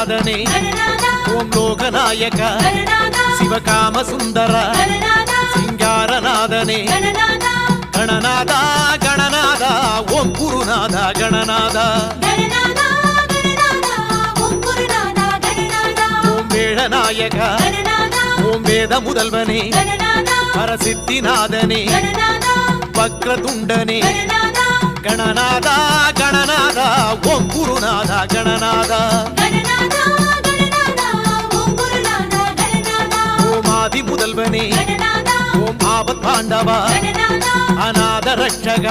ಗಣನಾದನೆ ಓಂ ಲೋಕನಾಯಕ ಶಿವಕಾಮ ಸುಂದರ ಸಿಂಗಾರನಾದನೆ ಗಣನಾದ ಗಣನಾದ ಓಂ ಗುರುನಾದ ಗಣನಾದ ಓಂ ವೇಳನಾಯಕ ಓಂ ವೇದ முதல்வனே பரசித்திநாதனே வக்ரதுண்டனே ಗಣನಾದ ಗಣನಾದ ಓಂ ಗುರುನಾದ ಗಣನಾದ ಓಂ ಆದಿ முதல்வனே ಓಂ ಆಪತ್ ಬಾಂಧವ ಅನಾಥ ರಕ್ಷಕ